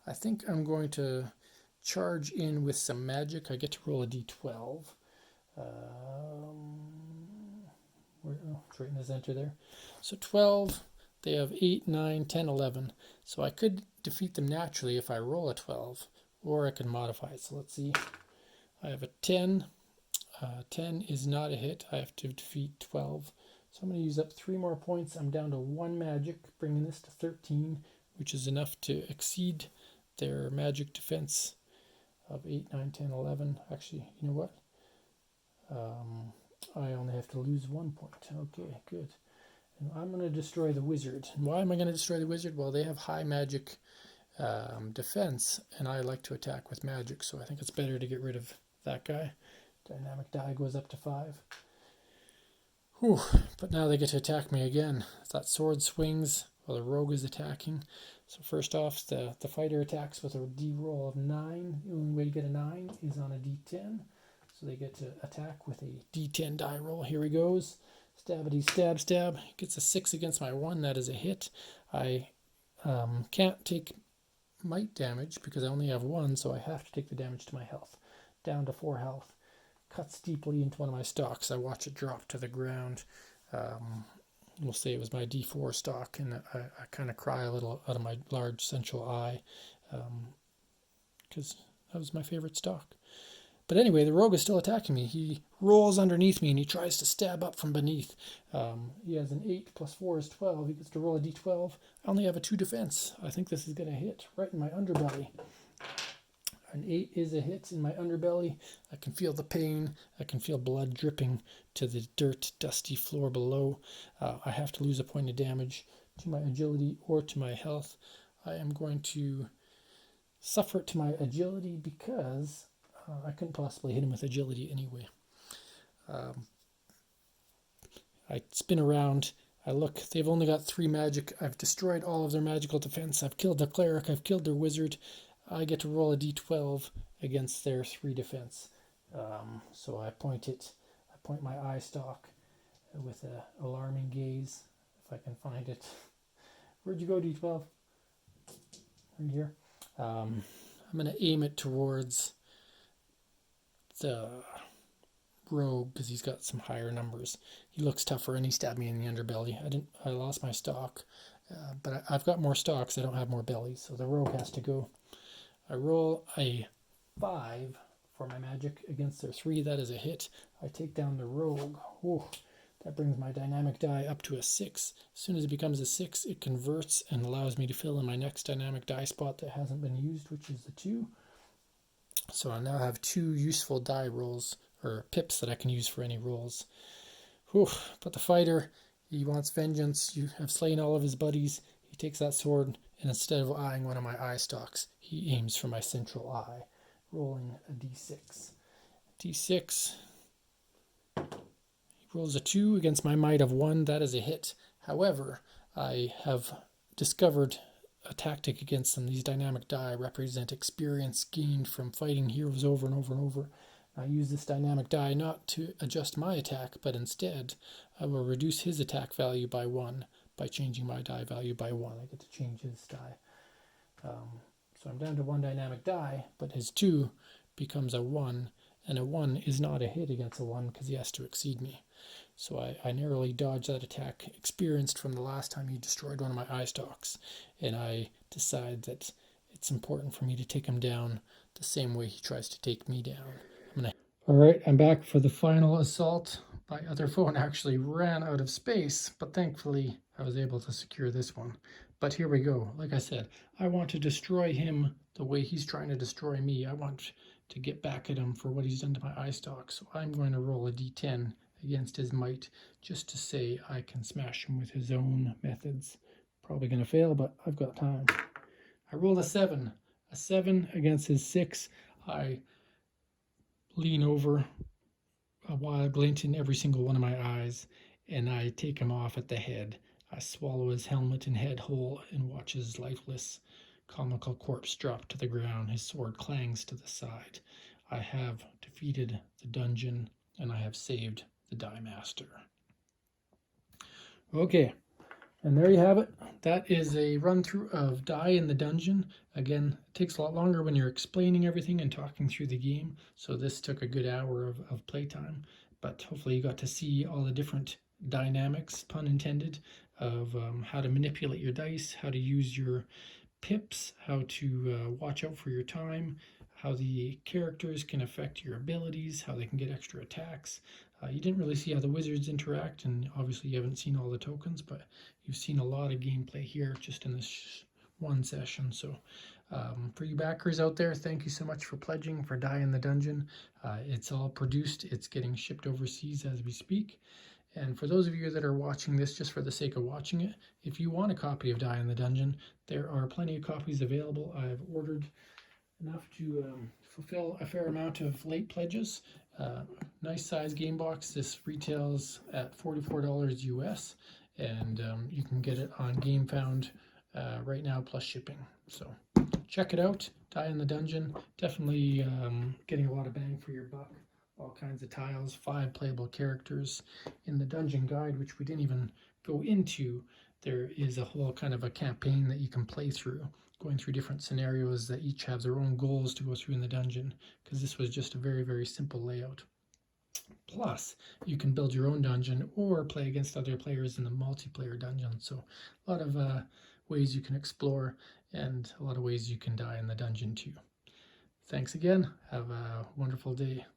I think I'm going to charge in with some magic. I get to roll a d12. It's right in the center there. So 12, they have 8, 9, 10, 11. So I could defeat them naturally if I roll a 12, or I can modify it. So let's see. I have a 10. 10 is not a hit. I have to defeat 12. So I'm going to use up 3 more points. I'm down to 1 magic, bringing this to 13, which is enough to exceed their magic defense of 8, 9, 10, 11. Actually, you know what? I only have to lose 1 point. Okay, good. And I'm going to destroy the wizard. And why am I going to destroy the wizard? Well, they have high magic defense, and I like to attack with magic, so I think it's better to get rid of that guy. Dynamic die goes up to 5. Whew, but now they get to attack me again. That sword swings while the rogue is attacking. So first off, the fighter attacks with a D-roll of 9. The only way to get a 9 is on a D10. So they get to attack with a D10 die roll. Here he goes. Stabbity stab stab. Gets a 6 against my 1. That is a hit. I can't take might damage because I only have 1, so I have to take the damage to my health. Down to 4 health. Cuts deeply into one of my stocks. I watch it drop to the ground. We'll say it was my D4 stock, and I kind of cry a little out of my large central eye because that was my favorite stock. But anyway, the rogue is still attacking me. He rolls underneath me and he tries to stab up from beneath. He has an 8 plus 4 is 12. He gets to roll a D12. I only have a 2 defense. I think this is going to hit right in my underbelly. An 8 is a hit in my underbelly. I can feel the pain. I can feel blood dripping to the dirt, dusty floor below. I have to lose a point of damage to my agility or to my health. I am going to suffer it to my agility because I couldn't possibly hit him with agility anyway. I spin around. I look. They've only got 3 magic. I've destroyed all of their magical defense. I've killed their cleric. I've killed their wizard. I get to roll a d12 against their 3 defense. So I point my eye stalk with an alarming gaze, if I can find it. Where'd you go, d12? Right here. I'm going to aim it towards the rogue because he's got some higher numbers. He looks tougher and he stabbed me in the underbelly. I lost my stock, but I've got more stocks. I don't have more bellies, so the rogue has to go. I roll a 5 for my magic against their 3. That is a hit. I take down the rogue. Whew. That brings my dynamic die up to a 6. As soon as it becomes a 6, it converts and allows me to fill in my next dynamic die spot that hasn't been used, which is the 2. So I now have 2 useful die rolls, or pips, that I can use for any rolls. Whew. But the fighter, he wants vengeance. You have slain all of his buddies. He takes that sword, and instead of eyeing one of my eye stalks, he aims for my central eye, rolling a d6. D6. He rolls a 2 against my might of 1. That is a hit. However, I have discovered a tactic against them. These dynamic die represent experience gained from fighting heroes over and over and over. I use this dynamic die not to adjust my attack, but instead I will reduce his attack value by 1 by changing my die value by 1. I get to change his die. So I'm down to 1 dynamic die, but his 2 becomes a 1, and a 1 is not a hit against a 1 because he has to exceed me. So I narrowly dodge that attack experienced from the last time he destroyed one of my eye stalks, and I decide that it's important for me to take him down the same way he tries to take me down. Alright, I'm back for the final assault. My other phone actually ran out of space, but thankfully I was able to secure this one. But here we go. Like I said, I want to destroy him the way he's trying to destroy me. I want to get back at him for what he's done to my eye stalk. So I'm going to roll a d10 against his might just to say I can smash him with his own methods. Probably going to fail, but I've got time. I rolled a 7. A 7 against his 6. I lean over, a wild glint in every single one of my eyes, and I take him off at the head. I swallow his helmet and head whole and watch his lifeless, comical corpse drop to the ground. His sword clangs to the side. I have defeated the dungeon, and I have saved the Die Master. Okay, and there you have it. That is a run-through of Die in the Dungeon. Again, it takes a lot longer when you're explaining everything and talking through the game, so this took a good hour of playtime, but hopefully you got to see all the different dynamics, pun intended, of how to manipulate your dice, how to use your pips, how to watch out for your time, how the characters can affect your abilities, how they can get extra attacks. You didn't really see how the wizards interact, and obviously you haven't seen all the tokens, but you've seen a lot of gameplay here just in this one session. So for you backers out there, thank you so much for pledging for Die in the Dungeon. It's all produced. It's getting shipped overseas as we speak. And for those of you that are watching this just for the sake of watching it, if you want a copy of Die in the Dungeon, there are plenty of copies available. I've ordered enough to fulfill a fair amount of late pledges. Nice size game box. This retails at $44 US, and you can get it on GameFound right now plus shipping. So check it out. Die in the Dungeon. Definitely getting a lot of bang for your buck. All kinds of tiles, 5 playable characters. In the dungeon guide, which we didn't even go into, there is a whole kind of a campaign that you can play through, going through different scenarios that each have their own goals to go through in the dungeon, because this was just a very, very simple layout. Plus, you can build your own dungeon or play against other players in the multiplayer dungeon. So a lot of ways you can explore, and a lot of ways you can die in the dungeon too. Thanks again. Have a wonderful day.